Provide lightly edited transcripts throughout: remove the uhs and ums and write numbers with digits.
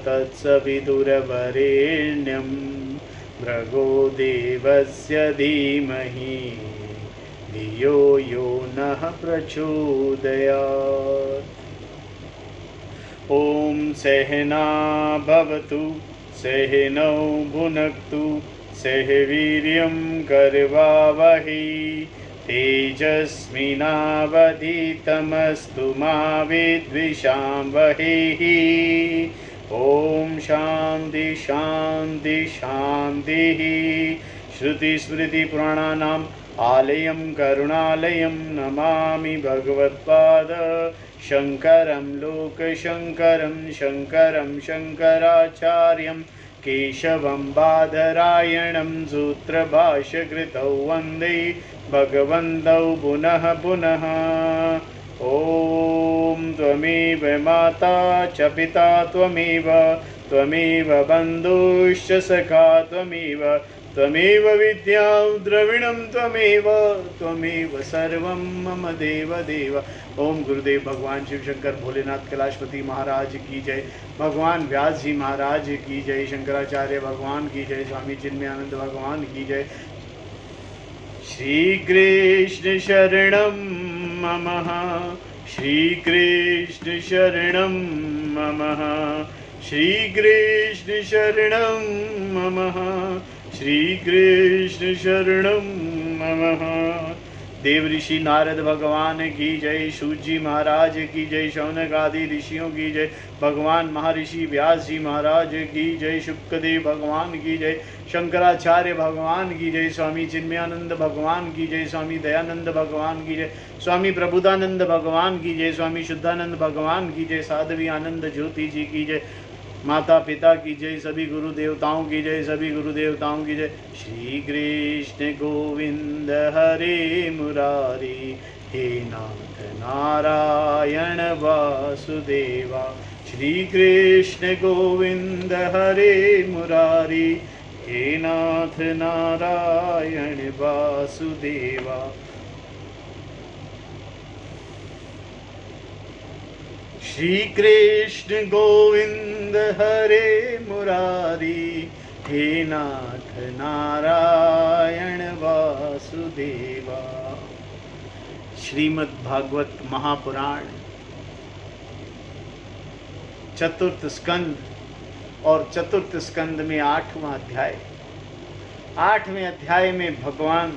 तत्सवितुर्वरेण्यं भृगो देवस्य धीमहि धियो यो नः प्रचोदयात्। ॐ सहना भवतु सहनौ भुनक्तु सह वीर्यं करवावहै तेजस्विनावधीतमस्तु मा विद्विषावहै। ॐ शान्ति शान्ति शान्तिः। श्रुतिस्मृतिपुराणानाम् आलयं करुणालयं नमामि भगवत्पाद शङ्करं लोकशङ्करं शङ्करं शङ्कराचार्यं केशवं बादरायणं सूत्रभाष्यकृतौ वन्दे भगवन्तौ पुनः पुनः। ॐ त्वमेव माता च पिता त्वमेव त्वमेव बन्धुश्च सखा त्वमेव त्वमेव विद्या द्रविणं त्वमेव सर्वं मम देव देव। ओम गुरुदेव भगवान शिव शंकर भोलेनाथ कैलाशपति महाराज की जय, भगवान व्यास जी महाराज की जय, शंकराचार्य भगवान की जय, स्वामी चिन्मयानंद भगवान की जय। श्री कृष्ण शरणं मम श्री कृष्ण शरणं मम श्री कृष्ण शरणं मम श्री कृष्ण शरणं मम। देव ऋषि नारद भगवान की जय, सूत जी महाराज की जय, शौनक आदि ऋषियों की जय, भगवान महर्षि व्यास जी महाराज की जय, शुक्देव भगवान की जय, शंकराचार्य भगवान की जय, स्वामी चिन्मयानंद भगवान की जय, स्वामी दयानंद भगवान की जय, स्वामी प्रबुद्धानंद भगवान की जय, स्वामी शुद्धानंद भगवान की जय, साध्वी आनंद ज्योति जी की जय, माता पिता की जय, सभी गुरु देवताओं की जय, सभी गुरु देवताओं की जय। श्री कृष्ण गोविंद हरे मुरारी हे नाथ नारायण वासुदेवा। श्री कृष्ण गोविंद हरे मुरारी हे नाथ नारायण वासुदेवा। श्री कृष्ण गोविंद हरे मुरारी हे नाथ नारायण वासुदेवा। श्रीमद् भागवत महापुराण चतुर्थ स्कंद और चतुर्थ स्कंद में 8वां अध्याय। 8वें अध्याय में भगवान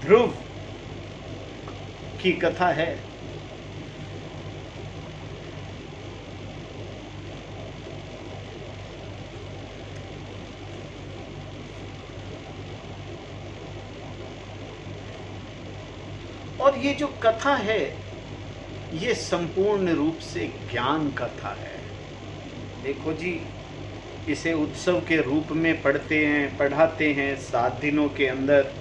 ध्रुव की कथा है। और ये जो कथा है ये संपूर्ण रूप से ज्ञान कथा है। देखो जी, इसे उत्सव के रूप में पढ़ते हैं, पढ़ाते हैं 7 दिनों के अंदर,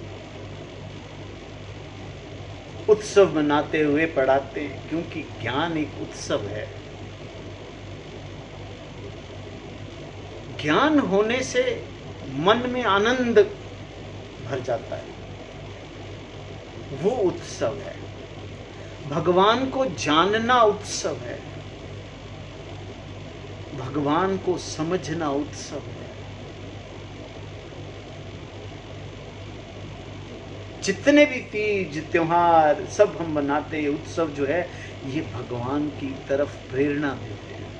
उत्सव मनाते हुए पढ़ाते हैं, क्योंकि ज्ञान एक उत्सव है। ज्ञान होने से मन में आनंद भर जाता है, वो उत्सव है। भगवान को जानना उत्सव है, भगवान को समझना उत्सव है। जितने भी तीज त्योहार सब हम मनाते हैं, उत्सव जो है ये भगवान की तरफ प्रेरणा देते हैं।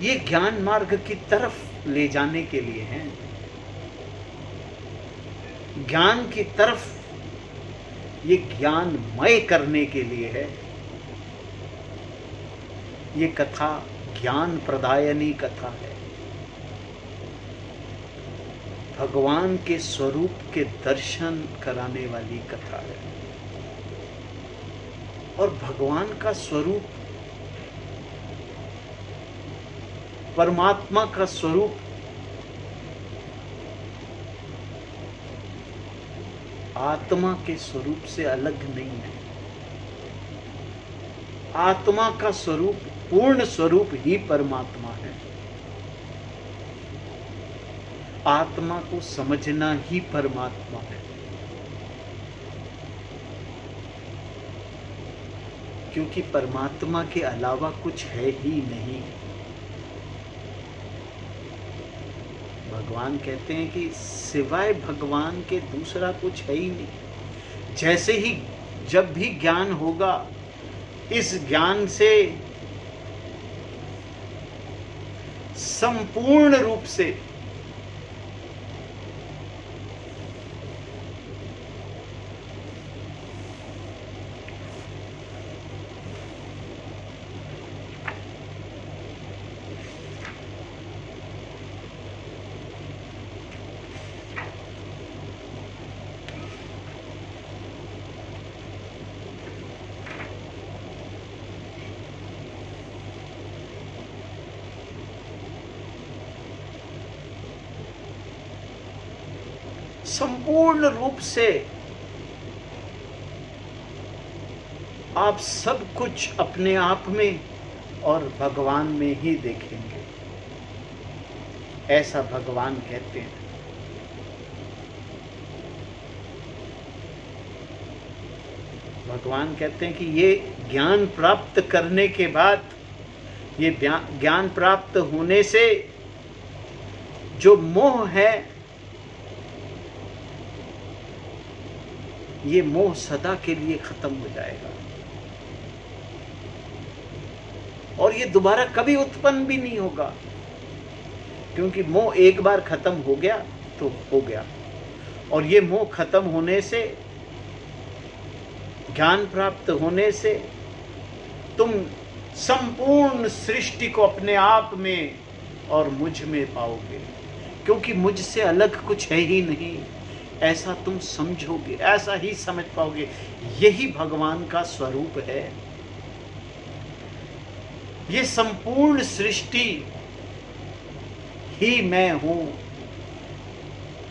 ये ज्ञान मार्ग की तरफ ले जाने के लिए हैं, ज्ञान की तरफ ये ज्ञानमय करने के लिए है। ये कथा ज्ञान प्रदायनी कथा है, भगवान के स्वरूप के दर्शन कराने वाली कथा है। और भगवान का स्वरूप, परमात्मा का स्वरूप आत्मा के स्वरूप से अलग नहीं है। आत्मा का स्वरूप, पूर्ण स्वरूप ही परमात्मा है। आत्मा को समझना ही परमात्मा है। क्योंकि परमात्मा के अलावा कुछ है ही नहीं। भगवान कहते हैं कि सिवाय भगवान के दूसरा कुछ है ही नहीं। जैसे ही जब भी ज्ञान होगा, इस ज्ञान से संपूर्ण रूप से संपूर्ण रूप से आप सब कुछ अपने आप में और भगवान में ही देखेंगे, ऐसा भगवान कहते हैं। भगवान कहते हैं कि ये ज्ञान प्राप्त करने के बाद, ये ज्ञान प्राप्त होने से जो मोह है, ये मोह सदा के लिए खत्म हो जाएगा और ये दोबारा कभी उत्पन्न भी नहीं होगा, क्योंकि मोह एक बार खत्म हो गया तो हो गया। और ये मोह खत्म होने से, ज्ञान प्राप्त होने से तुम संपूर्ण सृष्टि को अपने आप में और मुझ में पाओगे, क्योंकि मुझसे अलग कुछ है ही नहीं, ऐसा तुम समझोगे, ऐसा ही समझ पाओगे। यही भगवान का स्वरूप है। ये संपूर्ण सृष्टि ही मैं हूं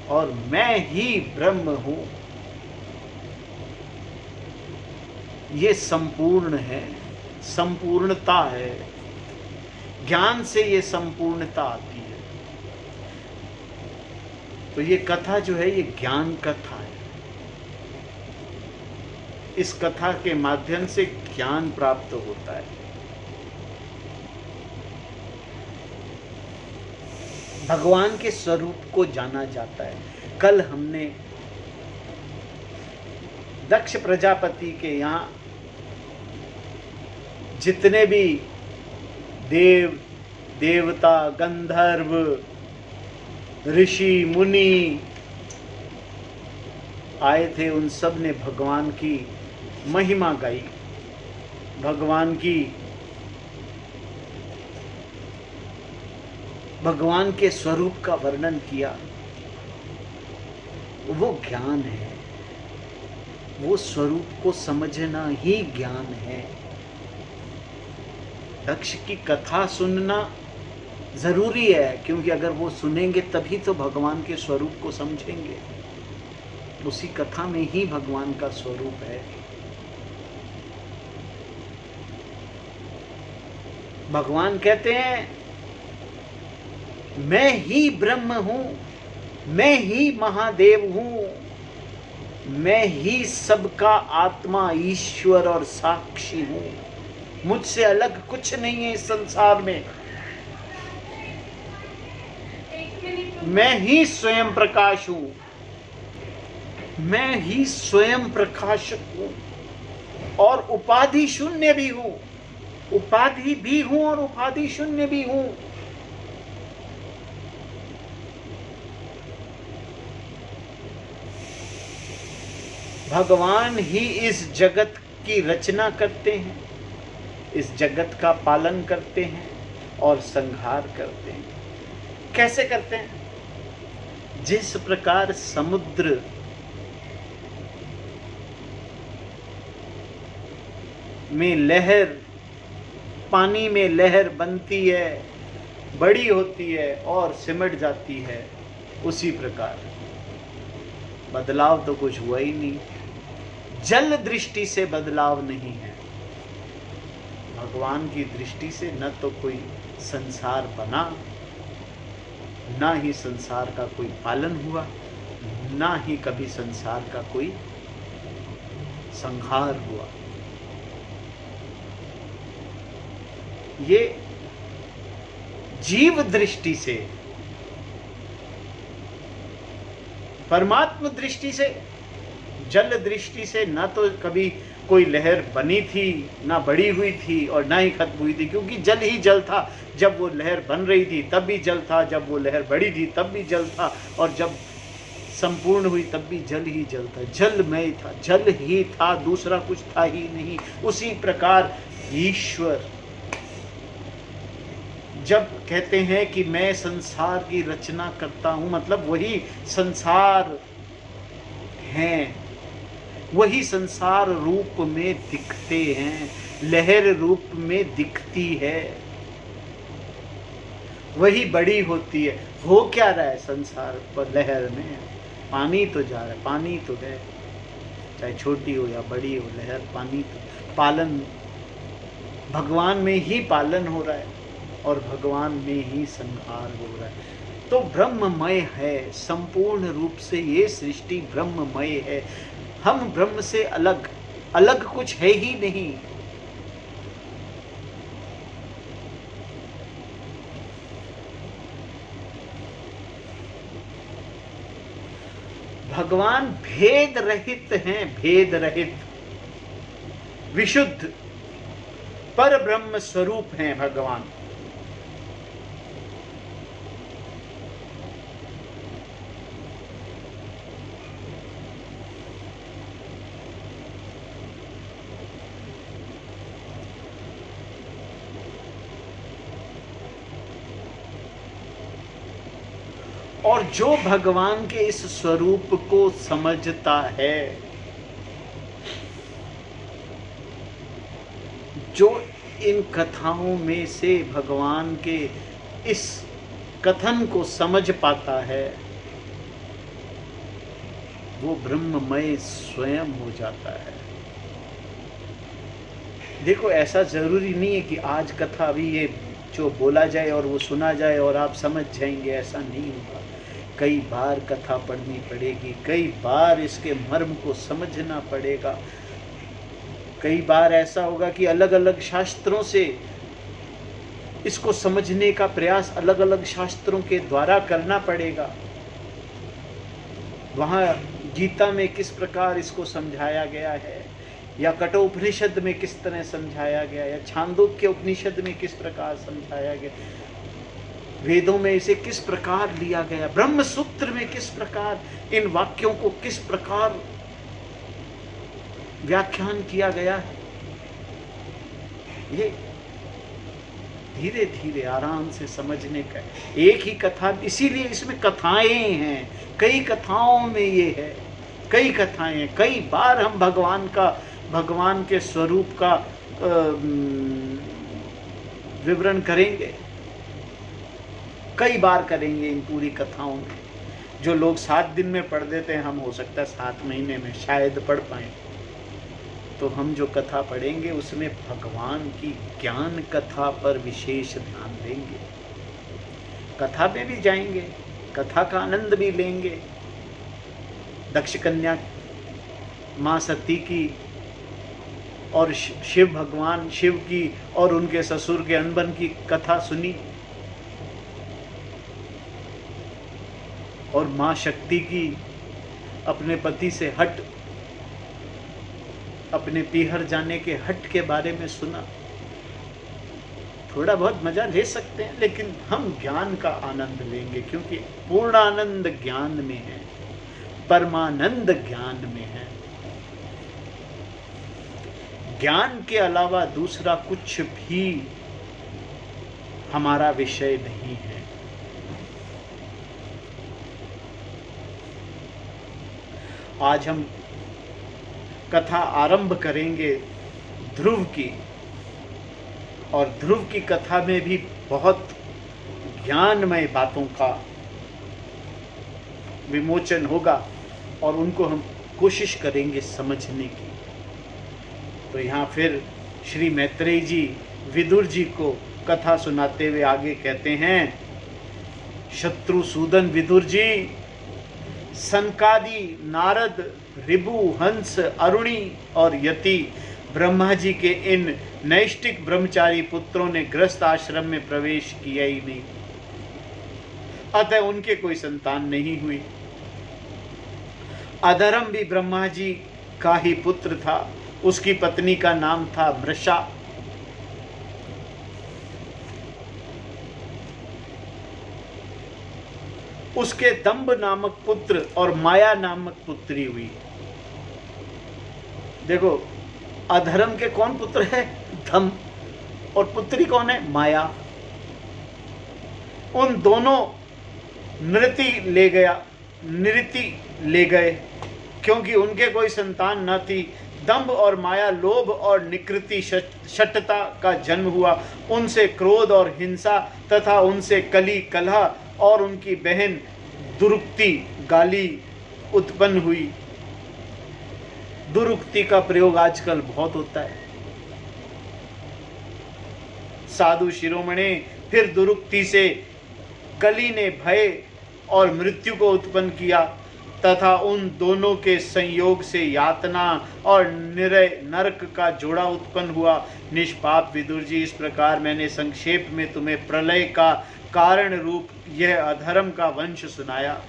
और मैं ही ब्रह्म हूं। ये संपूर्ण है, संपूर्णता है। ज्ञान से ये संपूर्णता आती है। तो ये कथा जो है, ये ज्ञान कथा है। इस कथा के माध्यम से ज्ञान प्राप्त होता है। भगवान के स्वरूप को जाना जाता है। कल हमने दक्ष प्रजापति के यहाँ जितने भी देव देवता, गंधर्व, ऋषि, मुनि आए थे, उन सब ने भगवान की महिमा गाई, भगवान के स्वरूप का वर्णन किया। वो ज्ञान है, वो स्वरूप को समझना ही ज्ञान है। दक्ष की कथा सुनना जरूरी है, क्योंकि अगर वो सुनेंगे तभी तो भगवान के स्वरूप को समझेंगे। उसी कथा में ही भगवान का स्वरूप है। भगवान कहते हैं, मैं ही ब्रह्म हूं, मैं ही महादेव हूं, मैं ही सबका आत्मा, ईश्वर और साक्षी हूं। मुझसे अलग कुछ नहीं है इस संसार में। मैं ही स्वयं प्रकाश हूं, मैं ही स्वयं प्रकाशक हूं और उपाधि शून्य भी हूं। उपाधि भी हूं और उपाधि शून्य भी हूं। भगवान ही इस जगत की रचना करते हैं, इस जगत का पालन करते हैं और संहार करते हैं। कैसे करते हैं? जिस प्रकार समुद्र में लहर, पानी में लहर बनती है, बड़ी होती है और सिमट जाती है, उसी प्रकार बदलाव तो कुछ हुआ ही नहीं। जल दृष्टि से बदलाव नहीं है, भगवान की दृष्टि से न तो कोई संसार बना, ना ही संसार का कोई पालन हुआ, ना ही कभी संसार का कोई संहार हुआ। ये जीव दृष्टि से, परमात्म दृष्टि से, जल दृष्टि से ना तो कभी कोई लहर बनी थी, ना बड़ी हुई थी और ना ही खत्म हुई थी, क्योंकि जल ही जल था। जब वो लहर बन रही थी तब भी जल था, जब वो लहर बड़ी थी तब भी जल था, और जब संपूर्ण हुई तब भी जल ही जल था। जलमय था, जल ही था, दूसरा कुछ था ही नहीं। उसी प्रकार ईश्वर जब कहते हैं कि मैं संसार की रचना करता हूं, मतलब वही संसार हैं, वही संसार रूप में दिखते हैं, लहर रूप में दिखती है, वही बड़ी होती है। हो क्या रहा है संसार पर लहर में? पानी तो जा रहा है, पानी तो है, चाहे छोटी हो या बड़ी हो लहर, पानी तो पालन भगवान में ही पालन हो रहा है और भगवान में ही संहार हो रहा है। तो ब्रह्ममय है, संपूर्ण रूप से ये सृष्टि ब्रह्ममय है। हम ब्रह्म से अलग, अलग कुछ है ही नहीं। भगवान भेद रहित हैं, भेद रहित, विशुद्ध पर ब्रह्म स्वरूप हैं भगवान। और जो भगवान के इस स्वरूप को समझता है, जो इन कथाओं में से भगवान के इस कथन को समझ पाता है, वो ब्रह्ममय स्वयं हो जाता है। देखो, ऐसा जरूरी नहीं है कि आज कथा अभी ये जो बोला जाए और वो सुना जाए और आप समझ जाएंगे, ऐसा नहीं होगा। कई बार कथा पढ़नी पड़ेगी, कई बार इसके मर्म को समझना पड़ेगा। कई बार ऐसा होगा कि अलग अलग शास्त्रों से इसको समझने का प्रयास अलग अलग शास्त्रों के द्वारा करना पड़ेगा। वहाँ गीता में किस प्रकार इसको समझाया गया है, या कठोपनिषद में किस तरह समझाया गया, या छांदोग्य उपनिषद में किस प्रकार समझाया गया, वेदों में इसे किस प्रकार लिया गया, ब्रह्म सूत्र में किस प्रकार इन वाक्यों को किस प्रकार व्याख्यान किया गया है, ये धीरे धीरे आराम से समझने का एक ही कथा। इसीलिए इसमें कथाएं हैं, कई कथाओं में ये है, कई कथाएं हैं। कई बार हम भगवान के स्वरूप का विवरण करेंगे, कई बार करेंगे इन पूरी कथाओं में। जो लोग 7 दिन में पढ़ देते हैं, हम हो सकता है 7 महीने में शायद पढ़ पाएं। तो हम जो कथा पढ़ेंगे उसमें भगवान की ज्ञान कथा पर विशेष ध्यान देंगे। कथा पे भी जाएंगे, कथा का आनंद भी लेंगे। दक्ष कन्या माँ सती की और शिव भगवान शिव की और उनके ससुर के अनबन की कथा सुनी, और माँ शक्ति की अपने पति से हट, अपने पीहर जाने के हट के बारे में सुना। थोड़ा बहुत मजा ले सकते हैं, लेकिन हम ज्ञान का आनंद लेंगे, क्योंकि पूर्ण आनंद ज्ञान में है, परमानंद ज्ञान में है। ज्ञान के अलावा दूसरा कुछ भी हमारा विषय नहीं है। आज हम कथा आरंभ करेंगे ध्रुव की, और ध्रुव की कथा में भी बहुत ज्ञानमय बातों का विमोचन होगा और उनको हम कोशिश करेंगे समझने की। तो यहाँ फिर श्री मैत्रेय जी विदुर जी को कथा सुनाते हुए आगे कहते हैं, शत्रुसूदन विदुर जी, सनकादि नारद ऋभु हंस अरुणी और यति ब्रह्मा जी के इन नैष्टिक ब्रह्मचारी पुत्रों ने गृहस्थ आश्रम में प्रवेश किया ही नहीं, अतः उनके कोई संतान नहीं हुई। अधर्म भी ब्रह्मा जी का ही पुत्र था, उसकी पत्नी का नाम था मृषा। उसके दंभ नामक पुत्र और माया नामक पुत्री हुई। देखो, अधर्म के कौन पुत्र है? दंभ। और पुत्री कौन है? माया। उन दोनों नृति ले गए क्योंकि उनके कोई संतान न थी। दंभ और माया, लोभ और निकृति शठता का जन्म हुआ। उनसे क्रोध और हिंसा तथा उनसे कली कलह और उनकी बहन दुरुक्ति गाली उत्पन्न हुई। दुरुक्ति का प्रयोग आजकल बहुत होता है। साधु शिरोमणि, फिर दुरुक्ति से कली ने भय और मृत्यु को उत्पन्न किया तथा उन दोनों के संयोग से यातना और निरय नरक का जोड़ा उत्पन्न हुआ। निष्पाप विदुर जी, इस प्रकार मैंने संक्षेप में तुम्हें प्रलय का कारण रूप यह अधर्म का वंश सुनाया।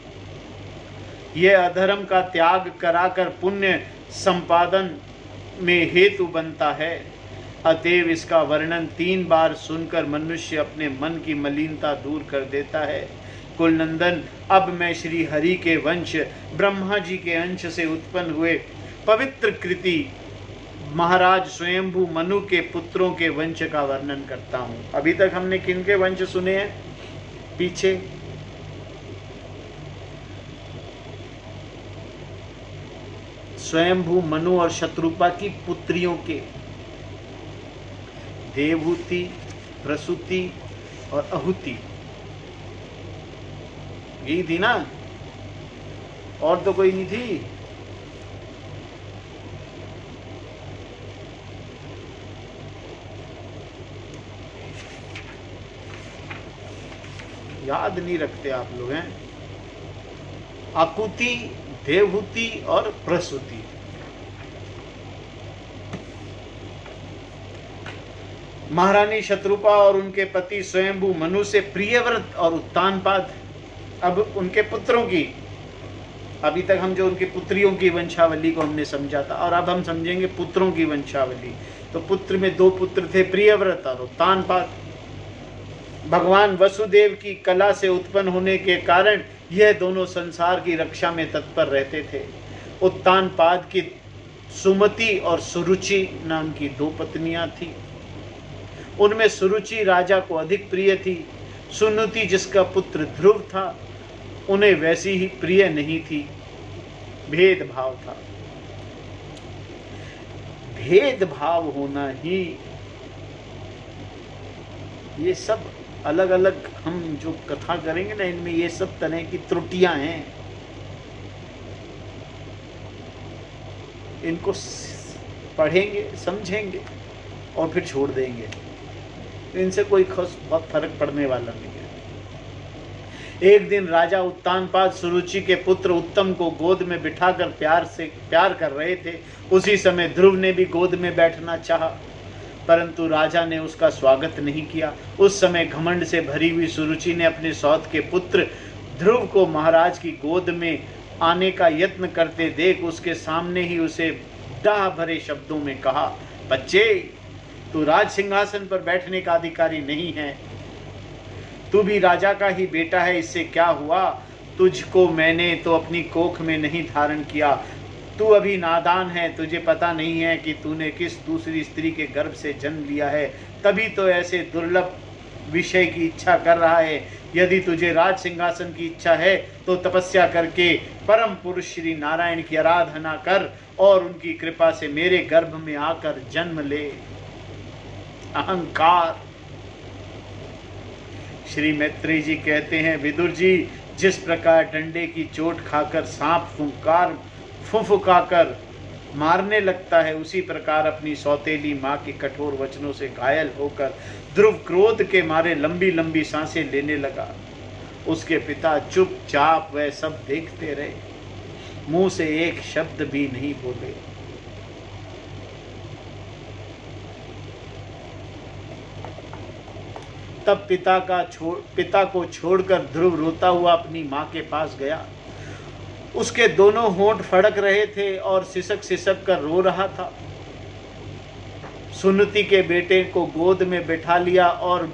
यह अधर्म का त्याग कराकर पुण्य संपादन में हेतु बनता है। अतएव इसका वर्णन 3 बार सुनकर मनुष्य अपने मन की मलिनता दूर कर देता है। कुलनंदन, अब मैं श्री हरि के वंश ब्रह्मा जी के अंश से उत्पन्न हुए पवित्र कृति महाराज स्वयंभू मनु के पुत्रों के वंश का वर्णन करता हूँ। अभी तक हमने किनके वंश सुने हैं? पीछे स्वयंभू मनु और शत्रुपा की पुत्रियों के, देवहूति, प्रसूति और आहुति। यही थी ना, और तो कोई नहीं थी। याद नहीं रखते आप लोग हैं। आकुति, देवहूति और प्रसूति। महारानी शत्रुपा और उनके पति स्वयंभू मनु से प्रियव्रत और उत्तानपाद। अब उनके पुत्रों की, अभी तक हम जो उनकी पुत्रियों की वंशावली को हमने समझा था, और अब हम समझेंगे पुत्रों की वंशावली। तो पुत्र में 2 पुत्र थे, प्रियव्रत और उत्तानपाद। भगवान वसुदेव की कला से उत्पन्न होने के कारण यह दोनों संसार की रक्षा में तत्पर रहते थे। उत्तानपाद की सुमति और सुरुचि नाम की 2 पत्नियां थी। उनमें सुरुचि राजा को अधिक प्रिय थी। सुनुति, जिसका पुत्र ध्रुव था, उन्हें वैसी ही प्रिय नहीं थी। भेदभाव था। भेदभाव होना ही, ये सब अलग अलग हम जो कथा करेंगे ना, इनमें ये सब तरह की त्रुटियां हैं। इनको पढ़ेंगे, समझेंगे और फिर छोड़ देंगे। इनसे कोई खास बहुत फर्क पड़ने वाला नहीं है। एक दिन राजा उत्तानपाद सुरुचि के पुत्र उत्तम को गोद में बिठाकर प्यार कर रहे थे। उसी समय ध्रुव ने भी गोद में बैठना चाहा, परंतु राजा ने उसका स्वागत नहीं किया। उस समय घमंड से भरी हुई सुरुचि ने अपने सौत के पुत्र ध्रुव को महाराज की गोद में आने का यत्न करते देख उसके सामने ही उसे डाह भरे शब्दों में कहा, बच्चे, तू राज सिंहासन पर बैठने का अधिकारी नहीं है। तू भी राजा का ही बेटा है। इससे क्या हुआ? तुझको मैंने तो अपनी कोख में नहीं धारण किया। तू अभी नादान है। तुझे पता नहीं है कि तूने किस दूसरी स्त्री के गर्भ से जन्म लिया है। तभी तो ऐसे दुर्लभ विषय की इच्छा कर रहा है। यदि तुझे राज सिंहासन की इच्छा है तो तपस्या करके परम पुरुष श्री नारायण की आराधना कर और उनकी कृपा से मेरे गर्भ में आकर जन्म ले। अहंकार। श्री मैत्रेय जी कहते हैं, विदुर जी, जिस प्रकार डंडे की चोट खाकर सांप फुफुकार मारने लगता है, उसी प्रकार अपनी सौतेली माँ के कठोर वचनों से घायल होकर ध्रुव क्रोध के मारे लंबी लंबी सांसें लेने लगा। उसके पिता चुपचाप वह सब देखते रहे, मुंह से एक शब्द भी नहीं बोले। तब पिता को छोड़कर ध्रुव रोता हुआ अपनी माँ के पास गया। उसके दोनों होंठ फड़क रहे थे और सिसक सिसक कर रो रहा था। सुनीति के बेटे को गोद में बिठा लिया और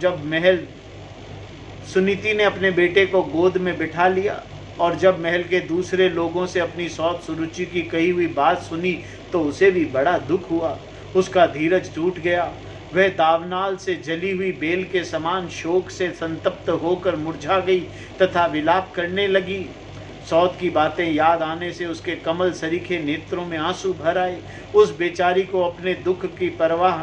सुनीति ने अपने बेटे को गोद में बिठा लिया और जब महल के दूसरे लोगों से अपनी सौत सुरुचि की कही हुई बात सुनी तो उसे भी बड़ा दुख हुआ। उसका धीरज टूट गया। वह दावनाल से जली हुई बेल के समान शोक से संतप्त होकर मुरझा गई तथा विलाप करने लगी। सौत की बातें याद आने से उसके कमल सरीखे नेत्रों में आंसू भर आए। उस बेचारी को अपने दुख की परवाह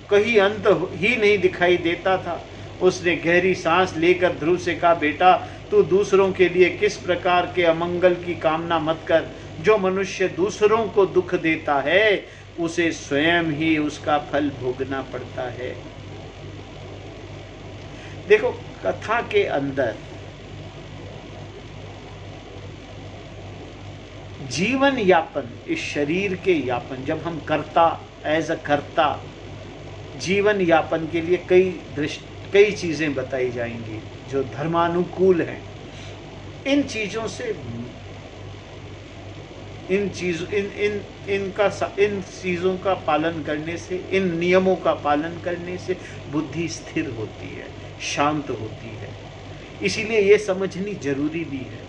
कहीं अंत ही नहीं दिखाई देता था। उसने गहरी सांस लेकर ध्रुव से कहा, बेटा तू दूसरों के लिए किस प्रकार के अमंगल की कामना मत कर। जो मनुष्य दूसरों को दुख देता है उसे स्वयं ही उसका फल भोगना पड़ता है। देखो, कथा के अंदर जीवन यापन, इस शरीर के यापन, जब हम कर्ता जीवन यापन के लिए कई चीजें बताई जाएंगी जो धर्मानुकूल हैं। इन चीजों का पालन करने से, इन नियमों का पालन करने से बुद्धि स्थिर होती है, शांत होती है। इसीलिए ये समझनी जरूरी भी है।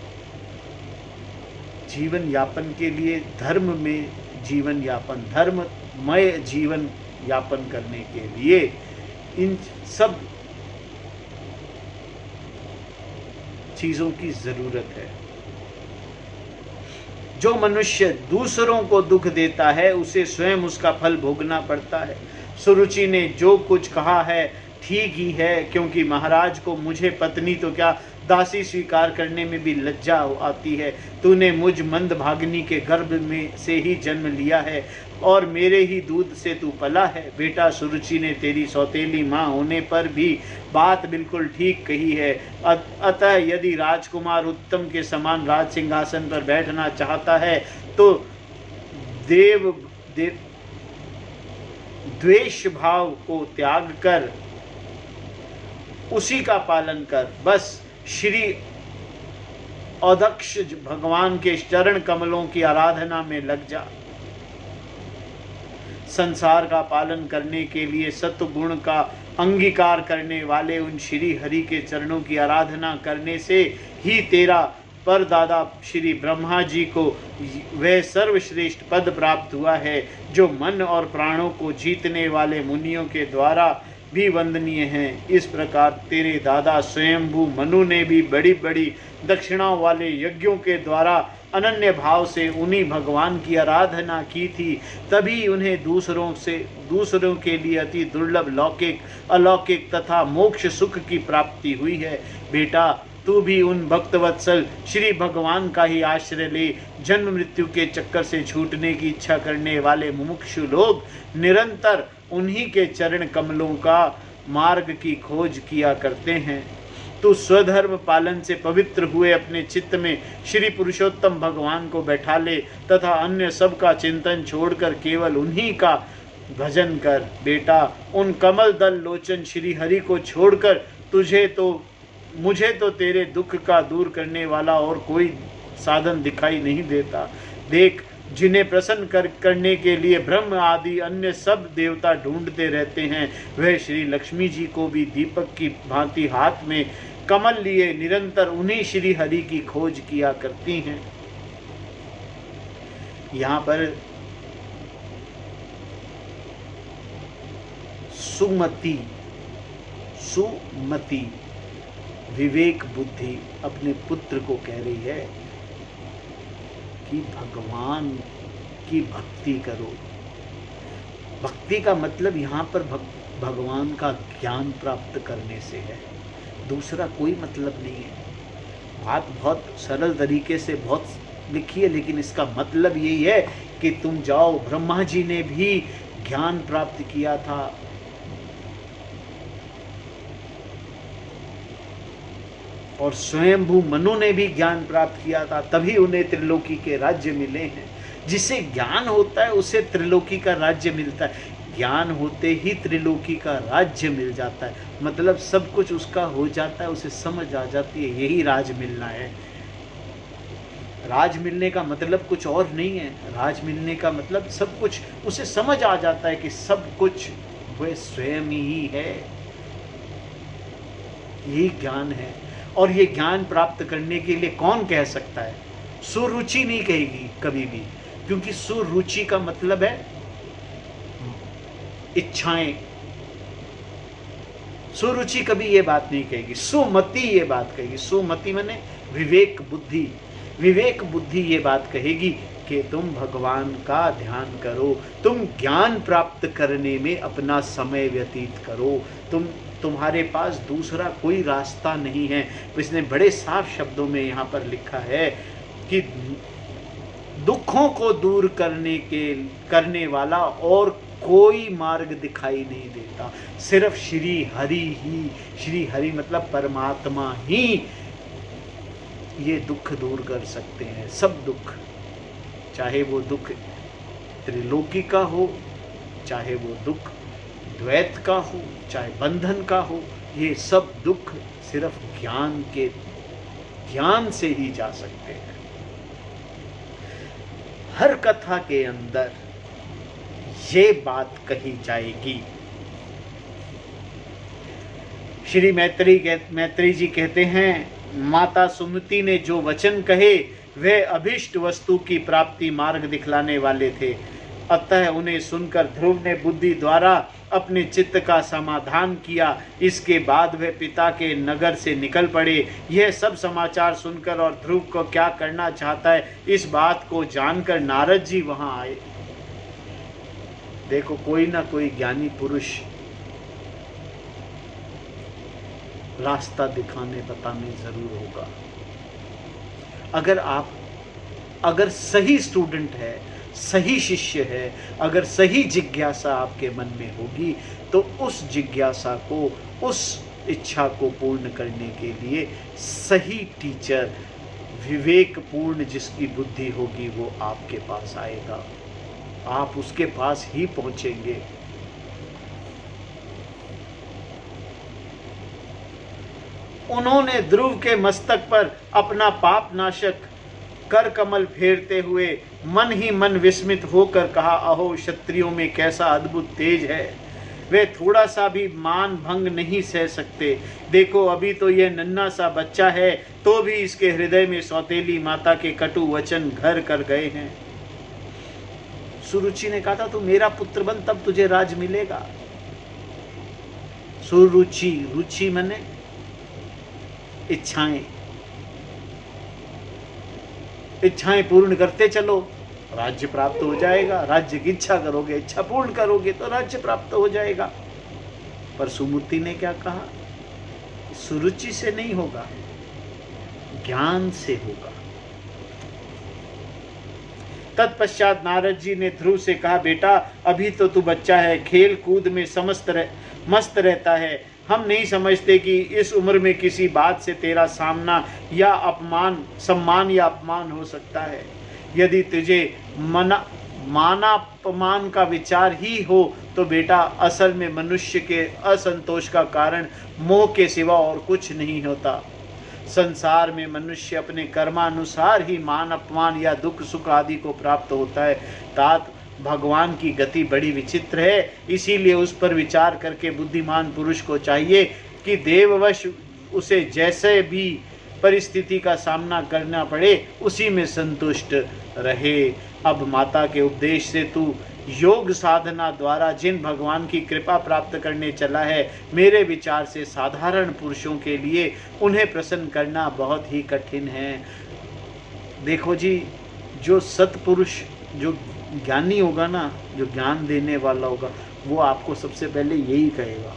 जीवन यापन के लिए धर्ममय जीवन यापन करने के लिए इन सब चीजों की जरूरत है। जो मनुष्य दूसरों को दुख देता है उसे स्वयं उसका फल भोगना पड़ता है। सुरुचि ने जो कुछ कहा है ठीक ही है, क्योंकि महाराज को मुझे पत्नी तो क्या दासी स्वीकार करने में भी लज्जा आती है। तूने मुझ मंदभागिनी के गर्भ में से ही जन्म लिया है और मेरे ही दूध से तू पला है। बेटा, सुरुचि ने तेरी सौतेली माँ होने पर भी बात बिल्कुल ठीक कही है। अतः यदि राजकुमार उत्तम के समान राज सिंहासन पर बैठना चाहता है तो द्वेष भाव को त्याग कर उसी का पालन कर। बस श्री अध्यक्ष भगवान के चरण कमलों की आराधना में लग जा। संसार का पालन करने के लिए सत्वगुण का अंगीकार करने वाले उन श्री हरि के चरणों की आराधना करने से ही तेरा परदादा श्री ब्रह्मा जी को वह सर्वश्रेष्ठ पद प्राप्त हुआ है जो मन और प्राणों को जीतने वाले मुनियों के द्वारा भी वंदनीय हैं। इस प्रकार तेरे दादा स्वयंभू मनु ने भी बड़ी बड़ी दक्षिणाओं वाले यज्ञों के द्वारा अनन्य भाव से उन्हीं भगवान की आराधना की थी। तभी उन्हें दूसरों के लिए अति दुर्लभ लौकिक, अलौकिक तथा मोक्ष सुख की प्राप्ति हुई है। बेटा, तू भी उन भक्तवत्सल श्री भगवान का ही आश्रय ले। जन्म मृत्यु के चक्कर से छूटने की इच्छा करने वाले मुमुक्षु लोग निरंतर उन्हीं के चरण कमलों का मार्ग की खोज किया करते हैं। तू स्वधर्म पालन से पवित्र हुए अपने चित्त में श्री पुरुषोत्तम भगवान को बैठा ले तथा अन्य सब का चिंतन छोड़कर केवल उन्हीं का भजन कर। बेटा, उन कमल दल लोचन श्री हरि को छोड़कर मुझे तो तेरे दुख का दूर करने वाला और कोई साधन दिखाई नहीं देता। देख, जिन्हें प्रसन्न करने के लिए ब्रह्म आदि अन्य सब देवता ढूंढते रहते हैं, वह श्री लक्ष्मी जी को भी दीपक की भांति हाथ में कमल लिए निरंतर उन्हीं श्री हरि की खोज किया करती हैं। यहाँ पर सुमति विवेक बुद्धि अपने पुत्र को कह रही है कि भगवान की भक्ति करो। भक्ति का मतलब यहाँ पर भगवान का ज्ञान प्राप्त करने से है, दूसरा कोई मतलब नहीं है। बात बहुत सरल तरीके से बहुत लिखी है, लेकिन इसका मतलब यही है कि तुम जाओ। ब्रह्मा जी ने भी ज्ञान प्राप्त किया था, और स्वयंभू मनु ने भी ज्ञान प्राप्त किया था, तभी उन्हें त्रिलोकी के राज्य मिले हैं। जिसे ज्ञान होता है उसे त्रिलोकी का राज्य मिलता है। ज्ञान होते ही त्रिलोकी का राज्य मिल जाता है, मतलब सब कुछ उसका हो जाता है, उसे समझ आ जाती है यही राज मिलना है। राज मिलने का मतलब कुछ और नहीं है, राज मिलने का मतलब सब कुछ उसे समझ आ जाता है कि सब कुछ वह स्वयं ही है। यही ज्ञान है। और ये ज्ञान प्राप्त करने के लिए कौन कह सकता है? सुरुचि नहीं कहेगी कभी भी, क्योंकि सुरुचि का मतलब है इच्छाएं। सुरुचि कभी ये बात नहीं कहेगी, सुमति ये बात कहेगी। सुमति माने विवेक बुद्धि। विवेक बुद्धि ये बात कहेगी कि तुम भगवान का ध्यान करो, तुम ज्ञान प्राप्त करने में अपना समय व्यतीत करो, तुम्हारे पास दूसरा कोई रास्ता नहीं है। इसने बड़े साफ शब्दों में यहाँ पर लिखा है कि दुखों को दूर करने वाला और कोई मार्ग दिखाई नहीं देता, सिर्फ श्री हरि ही। श्री हरि मतलब परमात्मा ही ये दुख दूर कर सकते हैं, सब दुख। चाहे वो दुख त्रिलोकी का हो, चाहे वो दुख द्वैत का हो, चाहे बंधन का हो, ये सब दुख सिर्फ ज्ञान से ही जा सकते हैं। हर कथा के अंदर ये बात कही जाएगी। श्री मैत्री जी कहते हैं, माता सुमति ने जो वचन कहे वे अभिष्ट वस्तु की प्राप्ति मार्ग दिखलाने वाले थे। अतः उन्हें सुनकर ध्रुव ने बुद्धि द्वारा अपने चित्त का समाधान किया। इसके बाद वे पिता के नगर से निकल पड़े। यह सब समाचार सुनकर और ध्रुव को क्या करना चाहता है इस बात को जानकर नारद जी वहां आए। देखो, कोई ना कोई ज्ञानी पुरुष रास्ता दिखाने बताने जरूर होगा। अगर सही स्टूडेंट है, सही शिष्य है, अगर सही जिज्ञासा आपके मन में होगी तो उस जिज्ञासा को, उस इच्छा को पूर्ण करने के लिए सही टीचर, विवेकपूर्ण जिसकी बुद्धि होगी वो आपके पास आएगा, आप उसके पास ही पहुंचेंगे। उन्होंने ध्रुव के मस्तक पर अपना पाप नाशक कर कमल फेरते हुए मन ही मन विस्मित होकर कहा, अहो क्षत्रियों में कैसा अद्भुत तेज है, वे थोड़ा सा भी मान भंग नहीं सह सकते। देखो, अभी तो यह नन्हा सा बच्चा है, तो भी इसके हृदय में सौतेली माता के कटु वचन घर कर गए हैं। सुरुचि ने कहा था, तू मेरा पुत्र बन तब तुझे राज मिलेगा। सुरुचि, रुचि माने इच्छाएं पूर्ण करते चलो, राज्य प्राप्त हो जाएगा। राज्य की इच्छा करोगे, इच्छा पूर्ण करोगे तो राज्य प्राप्त हो जाएगा। पर सुमति ने क्या कहा? सुरुचि से नहीं होगा, ज्ञान से होगा। तत्पश्चात नारद जी ने ध्रुव से कहा, बेटा अभी तो तू बच्चा है, खेल कूद में मस्त रहता है। हम नहीं समझते कि इस उम्र में किसी बात से तेरा सामना या सम्मान या अपमान हो सकता है। यदि तुझे मानापमान का विचार ही हो तो बेटा असल में मनुष्य के असंतोष का कारण मोह के सिवा और कुछ नहीं होता। संसार में मनुष्य अपने कर्मानुसार ही मान अपमान या दुख सुख आदि को प्राप्त होता है। तात भगवान की गति बड़ी विचित्र है, इसीलिए उस पर विचार करके बुद्धिमान पुरुष को चाहिए कि देववश उसे जैसे भी परिस्थिति का सामना करना पड़े उसी में संतुष्ट रहे। अब माता के उपदेश से तू योग साधना द्वारा जिन भगवान की कृपा प्राप्त करने चला है, मेरे विचार से साधारण पुरुषों के लिए उन्हें प्रसन्न करना बहुत ही कठिन है। देखो जी, जो सत्पुरुष, जो ज्ञानी होगा ना, जो ज्ञान देने वाला होगा, वो आपको सबसे पहले यही कहेगा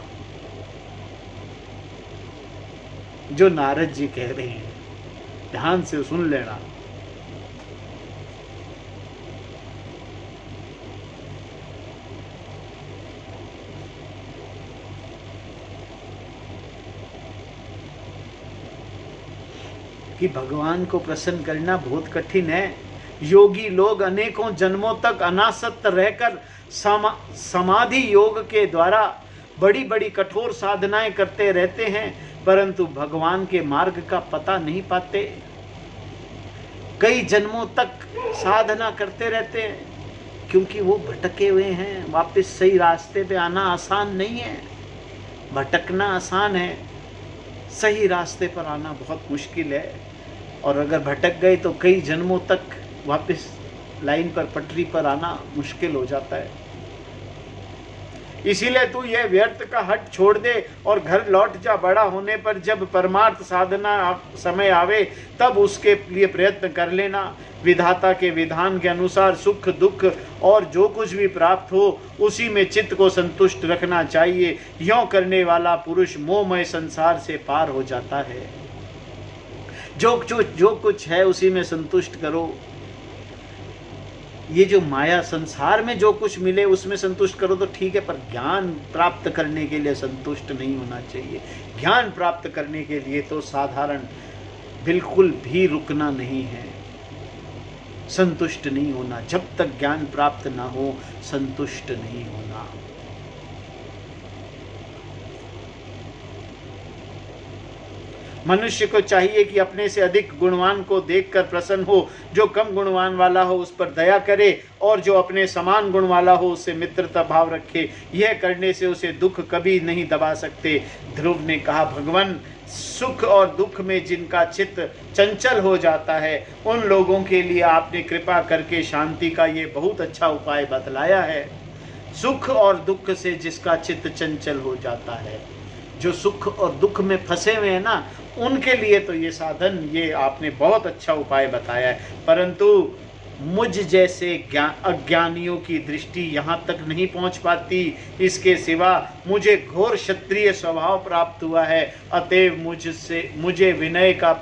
जो नारद जी कह रहे हैं। ध्यान से सुन लेना। कि भगवान को प्रसन्न करना बहुत कठिन है। योगी लोग अनेकों जन्मों तक अनासक्त रहकर समाधि योग के द्वारा बड़ी बड़ी कठोर साधनाएं करते रहते हैं, परंतु भगवान के मार्ग का पता नहीं पाते। कई जन्मों तक साधना करते रहते हैं क्योंकि वो भटके हुए हैं। वापस सही रास्ते पे आना आसान नहीं है, भटकना आसान है, सही रास्ते पर आना बहुत मुश्किल है। और अगर भटक गए तो कई जन्मों तक वापस लाइन पर, पटरी पर आना मुश्किल हो जाता है। इसीलिए तू यह व्यर्थ का हट छोड़ दे और घर लौट जा। बड़ा होने पर जब परमार्थ साधना समय आवे तब उसके लिए प्रयत्न कर लेना। विधाता के विधान के अनुसार सुख दुख और जो कुछ भी प्राप्त हो उसी में चित्त को संतुष्ट रखना चाहिए। यों करने वाला पुरुष मोहमय संसार से पार हो जाता है। जो कुछ है उसी में संतुष्ट करो। ये जो माया संसार में जो कुछ मिले उसमें संतुष्ट करो तो ठीक है, पर ज्ञान प्राप्त करने के लिए संतुष्ट नहीं होना चाहिए। ज्ञान प्राप्त करने के लिए तो साधारण बिल्कुल भी रुकना नहीं है, संतुष्ट नहीं होना। जब तक ज्ञान प्राप्त ना हो संतुष्ट नहीं होना। मनुष्य को चाहिए कि अपने से अधिक गुणवान को देखकर प्रसन्न हो, जो कम गुणवान वाला हो उस पर दया करे और जो अपने समान गुण वाला हो उससे मित्रता भाव रखे। यह करने से उसे दुख कभी नहीं दबा सकते। ध्रुव ने कहा, भगवान, सुख और दुख में जिनका चित्त चंचल हो जाता है उन लोगों के लिए आपने कृपा करके शांति का ये बहुत अच्छा उपाय बतलाया है। सुख और दुख से जिसका चित्त चंचल हो जाता है, जो सुख और दुख में फंसे हुए हैं ना, उनके लिए तो ये साधन, ये आपने बहुत अच्छा उपाय बताया है। परंतु मुझ जैसे अज्ञानियों की दृष्टि यहाँ तक नहीं पहुँच पाती। इसके सिवा मुझे घोर क्षत्रिय स्वभाव प्राप्त हुआ है, अतएव मुझे विनय का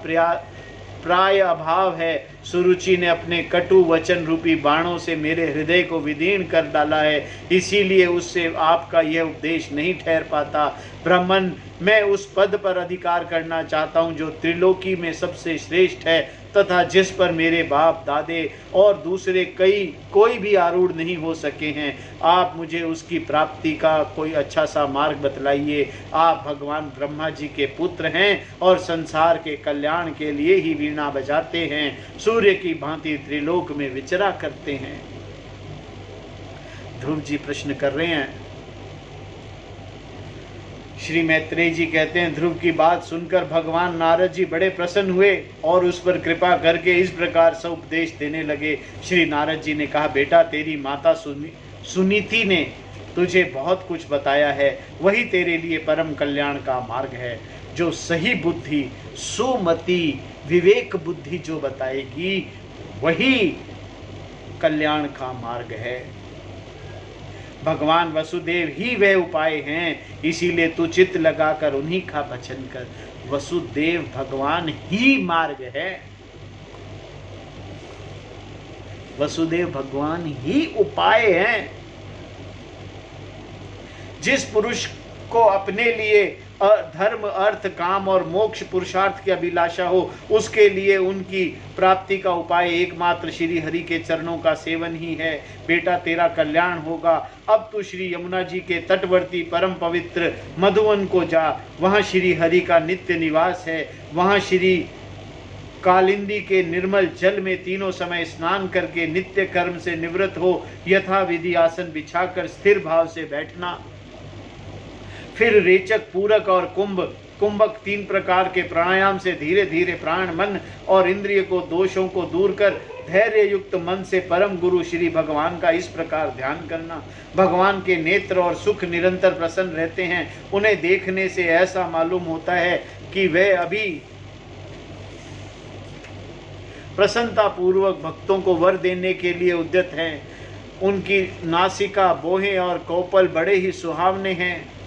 प्राय अभाव है। सुरुचि ने अपने कटु वचन रूपी बाणों से मेरे हृदय को विदीर्ण कर डाला है, इसीलिए उससे आपका यह उपदेश नहीं ठहर पाता। ब्राह्मण, मैं उस पद पर अधिकार करना चाहता हूँ जो त्रिलोकी में सबसे श्रेष्ठ है तथा जिस पर मेरे बाप दादे और दूसरे कोई भी आरूढ़ नहीं हो सके हैं। आप मुझे उसकी प्राप्ति का कोई अच्छा सा मार्ग बतलाइए। आप भगवान ब्रह्मा जी के पुत्र हैं और संसार के कल्याण के लिए ही वीणा बजाते हैं, सूर्य की भांति त्रिलोक में विचरा करते हैं। ध्रुव जी प्रश्न कर रहे हैं। श्री मैत्रेय जी कहते हैं, ध्रुव की बात सुनकर भगवान नारद जी बड़े प्रसन्न हुए और उस पर कृपा करके इस प्रकार से उपदेश देने लगे। श्री नारद जी ने कहा, बेटा, तेरी माता सुनीति ने तुझे बहुत कुछ बताया है, वही तेरे लिए परम कल्याण का मार्ग है। जो सही बुद्धि, सुमति, विवेक बुद्धि जो बताएगी वही कल्याण का मार्ग है। भगवान वसुदेव ही वह उपाय हैं, इसीलिए तू चित्त लगाकर उन्हीं का भजन कर। वसुदेव भगवान ही मार्ग है, वसुदेव भगवान ही उपाय हैं। जिस पुरुष को अपने लिए धर्म, अर्थ, काम और मोक्ष पुरुषार्थ की अभिलाषा हो, उसके लिए उनकी प्राप्ति का उपाय एकमात्र श्री हरि के चरणों का सेवन ही है। बेटा, तेरा कल्याण होगा। अब तू श्री यमुना जी के तटवर्ती परम पवित्र मधुवन को जा, वहाँ श्री हरि का नित्य निवास है। वहाँ श्री कालिंदी के निर्मल जल में तीनों समय स्नान करके नित्य कर्म से निवृत्त हो यथा विधि आसन बिछाकर स्थिर भाव से बैठना। फिर रेचक, पूरक और कुंभक 3 प्रकार के प्राणायाम से धीरे धीरे प्राण, मन और इंद्रिय को दोषों को दूर कर धैर्य युक्त मन से परम गुरु श्री भगवान का इस प्रकार ध्यान करना। भगवान के नेत्र और सुख निरंतर प्रसन्न रहते हैं। उन्हें देखने से ऐसा मालूम होता है कि वे अभी प्रसन्नता पूर्वक भक्तों को वर देने के लिए उद्यत हैं। उनकी नासिका, बोहें और कौपल बड़े ही सुहावने हैं।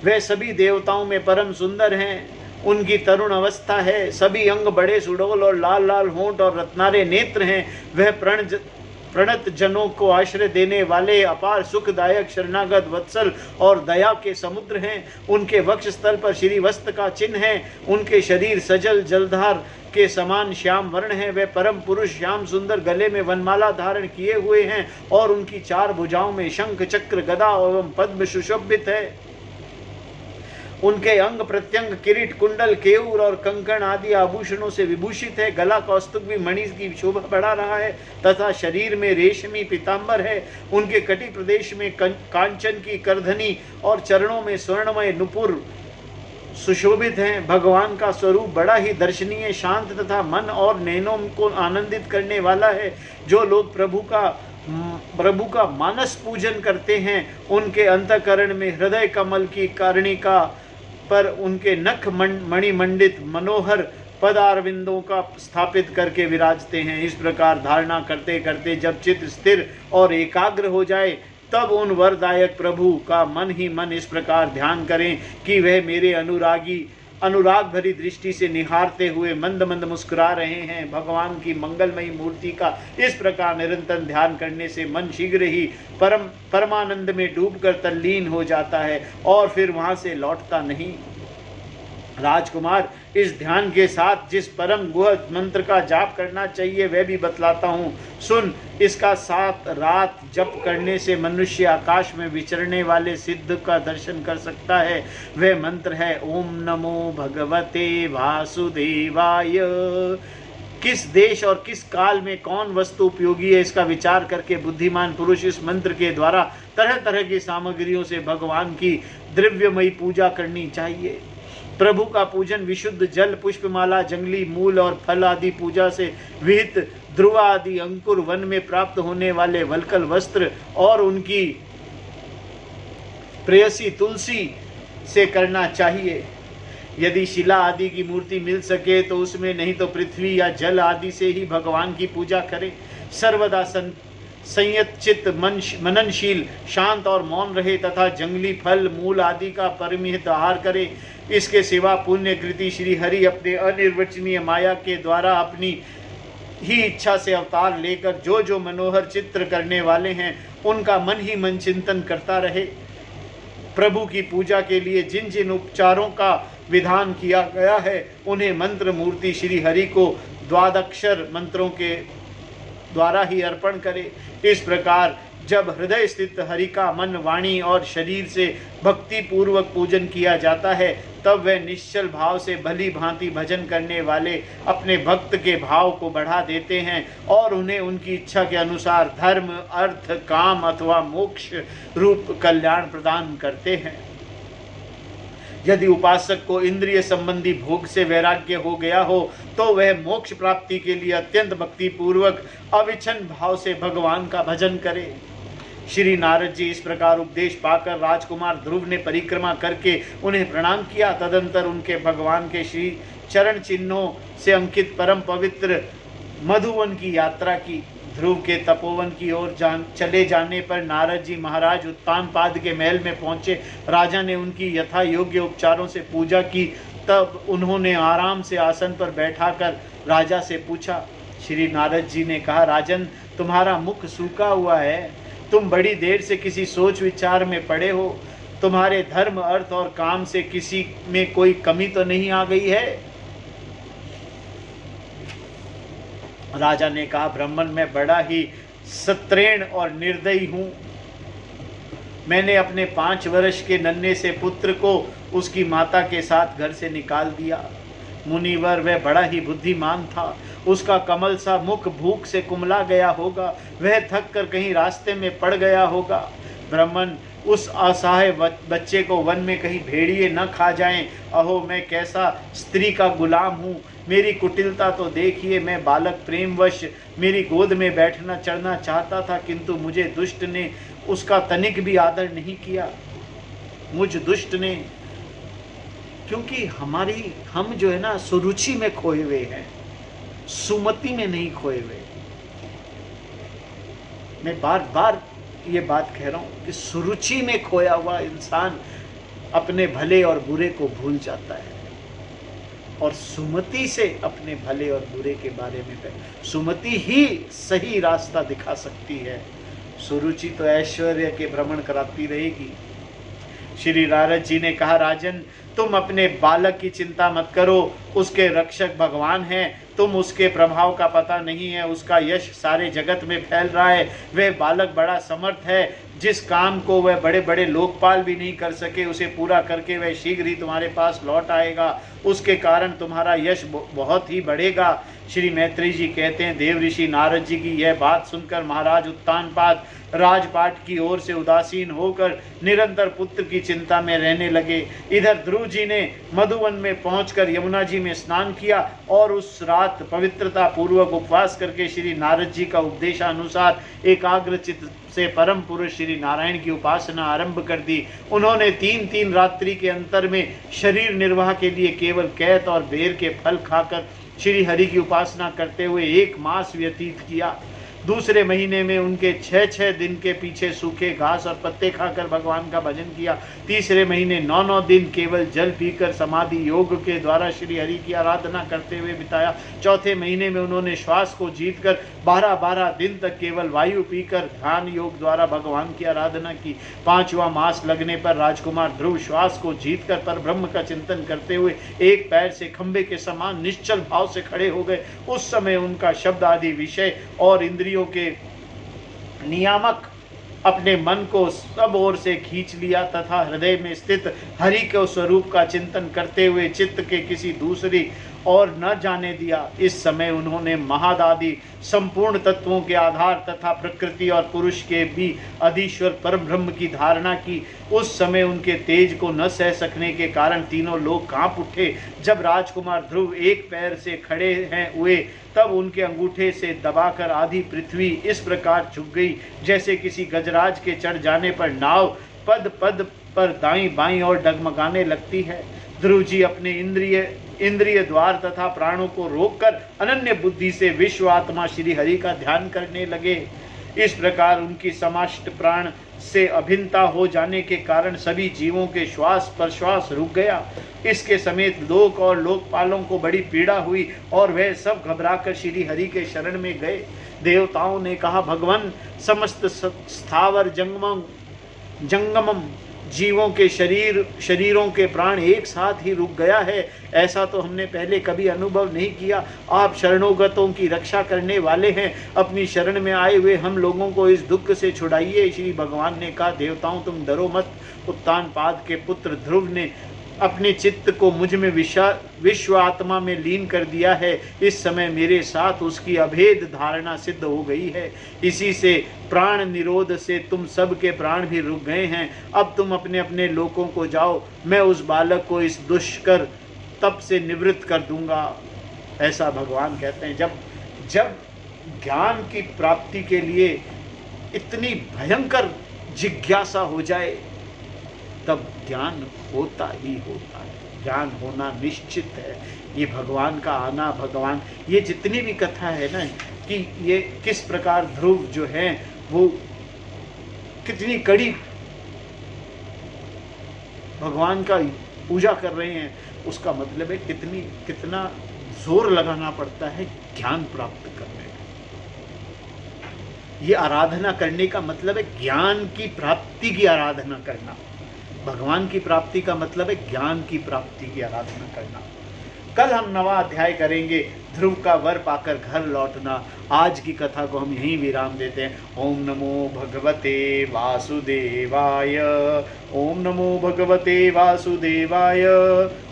वे सभी देवताओं में परम सुंदर हैं। उनकी तरुण अवस्था है। सभी अंग बड़े सुडौल और लाल लाल होंठ और रत्नारे नेत्र हैं। वह प्रणत जनों को आश्रय देने वाले अपार सुखदायक शरणागत वत्सल और दया के समुद्र हैं। उनके वक्ष स्थल पर श्रीवस्त्र का चिन्ह है। उनके शरीर सजल जलधार के समान श्याम वर्ण है। वे परम पुरुष श्याम सुंदर गले में वनमाला धारण किए हुए हैं और उनकी 4 भुजाओं में शंख चक्र गदा एवं पद्म सुशोभित है। उनके अंग प्रत्यंग किरीट कुंडल केयूर और कंकण आदि आभूषणों से विभूषित है। गला कौस्तुभ भी मणि की शोभा बढ़ा रहा है तथा शरीर में रेशमी पीतांबर है। उनके कटी प्रदेश में कांचन की करधनी और चरणों में स्वर्णमय नुपुर सुशोभित हैं। भगवान का स्वरूप बड़ा ही दर्शनीय, शांत तथा मन और नैनों को आनंदित करने वाला है। जो लोग प्रभु का मानस पूजन करते हैं उनके अंतःकरण में हृदय कमल की कर्णिका पर उनके नख मणिमंडित मनोहर पदारविंदों का स्थापित करके विराजते हैं। इस प्रकार धारणा करते करते जब चित्त स्थिर और एकाग्र हो जाए तब उन वरदायक प्रभु का मन ही मन इस प्रकार ध्यान करें कि वह मेरे अनुराग भरी दृष्टि से निहारते हुए मंद मंद मुस्कुरा रहे हैं। भगवान की मंगलमयी मूर्ति का इस प्रकार निरंतर ध्यान करने से मन शीघ्र ही परमानंद में डूबकर तल्लीन हो जाता है और फिर वहां से लौटता नहीं। राजकुमार, इस ध्यान के साथ जिस परम गुह्य मंत्र का जाप करना चाहिए वह भी बतलाता हूँ, सुन। इसका 7 रात जप करने से मनुष्य आकाश में विचरने वाले सिद्ध का दर्शन कर सकता है। वह मंत्र है ओम नमो भगवते वासुदेवाय। किस देश और किस काल में कौन वस्तु उपयोगी है इसका विचार करके बुद्धिमान पुरुष इस मंत्र के द्वारा तरह तरह की सामग्रियों से भगवान की द्रव्यमयी पूजा करनी चाहिए। प्रभु का पूजन विशुद्ध जल, पुष्पमाला, जंगली मूल और फल आदि पूजा से विहित ध्रुव आदि अंकुर, वन में प्राप्त होने वाले वल्कल वस्त्र और उनकी प्रेयसी तुलसी से करना चाहिए। यदि शिला आदि की मूर्ति मिल सके तो उसमें, नहीं तो पृथ्वी या जल आदि से ही भगवान की पूजा करें। सर्वदा संयत चित्त, मननशील, शांत और मौन रहे तथा जंगली फल मूल आदि का परिमित आहार करे। इसके सिवा पुण्य कृति श्री हरि अपने अनिर्वचनीय माया के द्वारा अपनी ही इच्छा से अवतार लेकर जो जो मनोहर चित्र करने वाले हैं उनका मन ही मन चिंतन करता रहे। प्रभु की पूजा के लिए जिन जिन उपचारों का विधान किया गया है उन्हें मंत्र मूर्ति श्री हरि को द्वादक्षर मंत्रों के द्वारा ही अर्पण करे। इस प्रकार जब हृदय स्थित हरि का मन, वाणी और शरीर से भक्ति पूर्वक पूजन किया जाता है तब वह निश्चल भाव से भली भांति भजन करने वाले अपने भक्त के भाव को बढ़ा देते हैं और उन्हें उनकी इच्छा के अनुसार धर्म, अर्थ, काम अथवा मोक्ष रूप कल्याण प्रदान करते हैं। यदि उपासक को इंद्रिय संबंधी भोग से वैराग्य हो गया हो तो वह मोक्ष प्राप्ति के लिए अत्यंत भक्ति पूर्वक अविचल भाव से भगवान का भजन करे। श्री नारद जी इस प्रकार उपदेश पाकर राजकुमार ध्रुव ने परिक्रमा करके उन्हें प्रणाम किया। तदंतर उनके भगवान के श्री चरण चिन्हों से अंकित परम पवित्र मधुवन की यात्रा की। ध्रुव के तपोवन की ओर चले जाने पर नारद जी महाराज उत्तानपाद के महल में पहुंचे। राजा ने उनकी यथा योग्य उपचारों से पूजा की। तब उन्होंने आराम से आसन पर बैठाकर राजा से पूछा। श्री नारद जी ने कहा, राजन, तुम्हारा मुख सूखा हुआ है। तुम बड़ी देर से किसी सोच विचार में पड़े हो। तुम्हारे धर्म, अर्थ और काम से किसी में कोई कमी तो नहीं आ गई है? राजा ने कहा, ब्राह्मण, मैं बड़ा ही सत्रेण और निर्दयी हूँ। मैंने अपने 5 वर्ष के नन्हे से पुत्र को उसकी माता के साथ घर से निकाल दिया। मुनिवर, वह बड़ा ही बुद्धिमान था। उसका कमल सा मुख भूख से कुमला गया होगा। वह थक कर कहीं रास्ते में पड़ गया होगा। ब्राह्मण, उस असहाय बच्चे को वन में कहीं भेड़िए न खा जाएं। अहो, मैं कैसा स्त्री का गुलाम हूँ। मेरी कुटिलता तो देखिए। मैं बालक प्रेमवश मेरी गोद में बैठना चढ़ना चाहता था, किंतु मुझे दुष्ट ने उसका तनिक भी आदर नहीं किया। मुझ दुष्ट ने, क्योंकि हम जो है ना सुरुचि में खोए हुए हैं, सुमति में नहीं खोए हुए। मैं बार बार ये बात कह रहा हूं कि सुरुचि में खोया हुआ इंसान अपने भले और बुरे को भूल जाता है। और सुमति से अपने भले और बुरे के बारे में सुमति ही सही रास्ता दिखा सकती है। सुरुचि तो ऐश्वर्य के भ्रमण कराती रहेगी। श्री नारद जी ने कहा, राजन तुम अपने बालक की चिंता मत करो, उसके रक्षक भगवान हैं, तुम उसके प्रभाव का पता नहीं है, उसका यश सारे जगत में फैल रहा है। वह बालक बड़ा समर्थ है, जिस काम को वह बड़े बड़े लोकपाल भी नहीं कर सके उसे पूरा करके वह शीघ्र ही तुम्हारे पास लौट आएगा। उसके कारण तुम्हारा यश बहुत ही बढ़ेगा। श्री मैत्री जी कहते हैं, देव ऋषि नारद जी की यह बात सुनकर महाराज उत्तानपाद राजपाट की ओर से उदासीन होकर निरंतर पुत्र की चिंता में रहने लगे। इधर ध्रुव जी ने मधुवन में पहुंचकर यमुना जी में स्नान किया और उस रात पवित्रता पूर्वक उपवास करके श्री नारद जी का उपदेशानुसार एकाग्र चित्त से परम पुरुष श्री नारायण की उपासना आरंभ कर दी। उन्होंने 3 रात्रि के अंतर में शरीर निर्वाह के लिए केवल कैत और बेर के फल खाकर श्री हरि की उपासना करते हुए 1 मास व्यतीत किया। दूसरे महीने में उनके 6 दिन के पीछे सूखे घास और पत्ते खाकर भगवान का भजन किया। तीसरे महीने 9 दिन केवल जल पीकर समाधि योग के द्वारा श्री हरि की आराधना करते हुए बिताया। चौथे महीने में उन्होंने श्वास को जीतकर 12 दिन तक केवल वायु पीकर ध्यान योग द्वारा भगवान की आराधना की। 5वां मास लगने पर राजकुमार ध्रुव श्वास को जीतकर पर ब्रह्म का चिंतन करते हुए एक पैर से खंबे के समान निश्चल भाव से खड़े हो गए। उस समय उनका शब्द आदि विषय और इंद्रियों के नियामक अपने मन को सब ओर से खींच लिया तथा हृदय में स्थित हरि के स्वरूप का चिंतन करते हुए चित्त के किसी दूसरी और न जाने दिया। इस समय उन्होंने महादादि संपूर्ण तत्वों के आधार तथा प्रकृति और पुरुष के भी अधीश्वर परम ब्रह्म की धारणा की। उस समय उनके तेज को न सह सकने के कारण तीनों लोग कांप उठे। जब राजकुमार ध्रुव एक पैर से खड़े हैं हुए तब उनके अंगूठे से दबाकर आधी पृथ्वी इस प्रकार झुक गई जैसे किसी गजराज के चढ़ जाने पर नाव पद पद पर दाईं बाईं और डगमगाने लगती है। ध्रुव जी अपने इंद्रिय द्वार तथा प्राणों को रोककर अनन्य बुद्धि से विश्व आत्मा श्री हरि का ध्यान करने लगे। इस प्रकार उनकी समाष्ट प्राण से अभिन्नता हो जाने के कारण सभी जीवों के श्वास प्रश्वास रुक गया। इसके समेत लोक और लोकपालों को बड़ी पीड़ा हुई और वह सब घबराकर श्री हरि के शरण में गए। देवताओं ने कहा, भगवान समस्त स्थावर जंगमम जीवों के शरीरों के प्राण एक साथ ही रुक गया है। ऐसा तो हमने पहले कभी अनुभव नहीं किया। आप शरणोगतों की रक्षा करने वाले हैं, अपनी शरण में आए हुए हम लोगों को इस दुख से छुड़ाइए। श्री भगवान ने कहा, देवताओं तुम डरो मत। उत्तानपाद के पुत्र ध्रुव ने अपने चित्त को मुझ में विश्व आत्मा में लीन कर दिया है। इस समय मेरे साथ उसकी अभेद धारणा सिद्ध हो गई है। इसी से प्राण निरोध से तुम सब के प्राण भी रुक गए हैं। अब तुम अपने अपने लोकों को जाओ, मैं उस बालक को इस दुष्कर तप से निवृत्त कर दूंगा। ऐसा भगवान कहते हैं। जब ज्ञान की प्राप्ति के लिए इतनी भयंकर जिज्ञासा हो जाए तब ज्ञान होता ही होता है। ज्ञान होना निश्चित है। ये भगवान का आना, भगवान, ये जितनी भी कथा है ना कि ये किस प्रकार ध्रुव जो है वो कितनी कड़ी भगवान का पूजा कर रहे हैं, उसका मतलब है कितना जोर लगाना पड़ता है ज्ञान प्राप्त करने में। ये आराधना करने का मतलब है ज्ञान की प्राप्ति की आराधना करना। भगवान की प्राप्ति का मतलब है ज्ञान की प्राप्ति की आराधना करना। कल हम 9वां अध्याय करेंगे, ध्रुव का वर पाकर घर लौटना। आज की कथा को हम यहीं विराम देते हैं। ओम नमो भगवते वासुदेवाय। ओम नमो भगवते वासुदेवाय।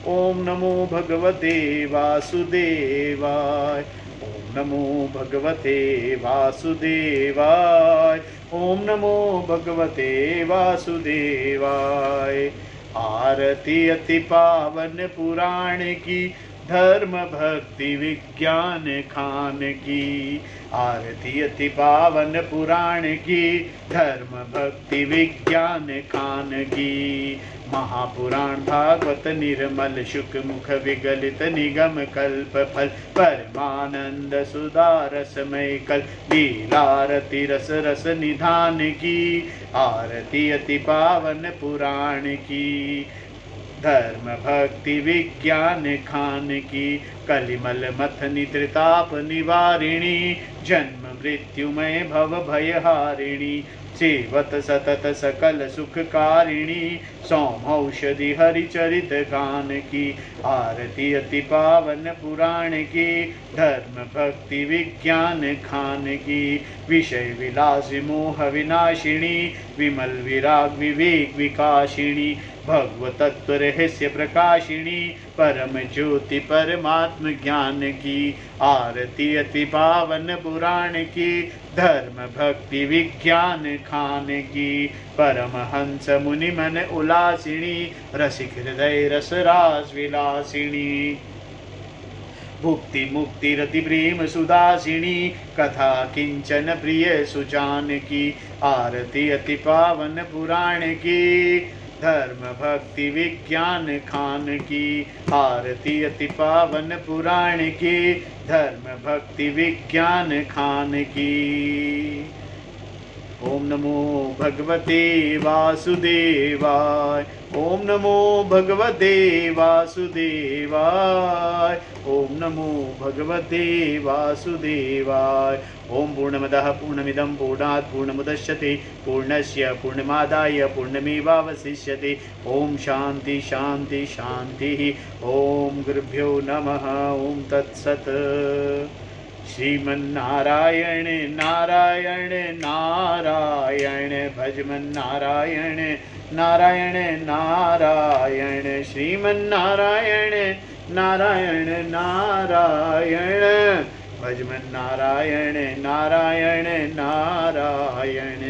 ओम नमो भगवते वासुदेवाय। ओम नमो भगवते वासुदेवाय। ओम नमो भगवते वासुदेवाय। आरती अति पावन पुराण की, धर्म भक्ति विज्ञान खान की। आरती अति पावन पुराण की, धर्म भक्ति विज्ञान खान की। महापुराण भागवत निर्मल शुक मुख विगलित निगम कल्प फल, परमानंद सुधारसमय कल लीलारति रस रस निधान की। आरती अति पावन पुराण की। धर्म भक्ति विज्ञान खान की, कलिमल मथनी त्रिताप निवारिणी, जन्म मृत्युमय भव भयहारिणी, सेवत सतत सकल सुखकारिणी, सौमौषधि हरिचरित गान की, आरती अति पावन पुराण की, धर्म भक्ति विज्ञान खान की, विषय विलास मोह विनाशिनी, विमल विराग विवेक विकाशिनी, भगवतत्व रहस्य प्रकाशिनी, परम ज्योति परमात्म ज्ञान की, आरती अति पावन पुराण की, धर्म भक्ति विज्ञान खान की, परमहंस मुनि मन उलासिनी, रसिक हृदय रस रास विलासिनी, भुक्ति मुक्ति रति प्रेम सुदासिनी, कथा किंचन प्रिय सुजान की, आरती अति पावन पुराण की, धर्म भक्ति विज्ञान खान की, आरती अति पावन पुराण की, धर्म भक्ति विज्ञान खान की। ओम नमो भगवते वासुदेवाय, ओम नमो भगवते वासुदेवाय, ओम नमो भगवते वासुदेवाय। ओम पूर्णमदः पूर्णमिदं पूर्णात् पूर्णमुदच्यते, पूर्णस्य पूर्णमादाय पूर्णमेवावशिष्यते। ओम शांति शांति शांतिः। ओम गुरुभ्यो नमः। ओम तत्सत्। श्रीमन्नारायण नारायण नारायण, भजमन्नारायण नारायण नारायण, श्रीमन्नारायण नारायण नारायण, भजमन्नारायण नारायण नारायण।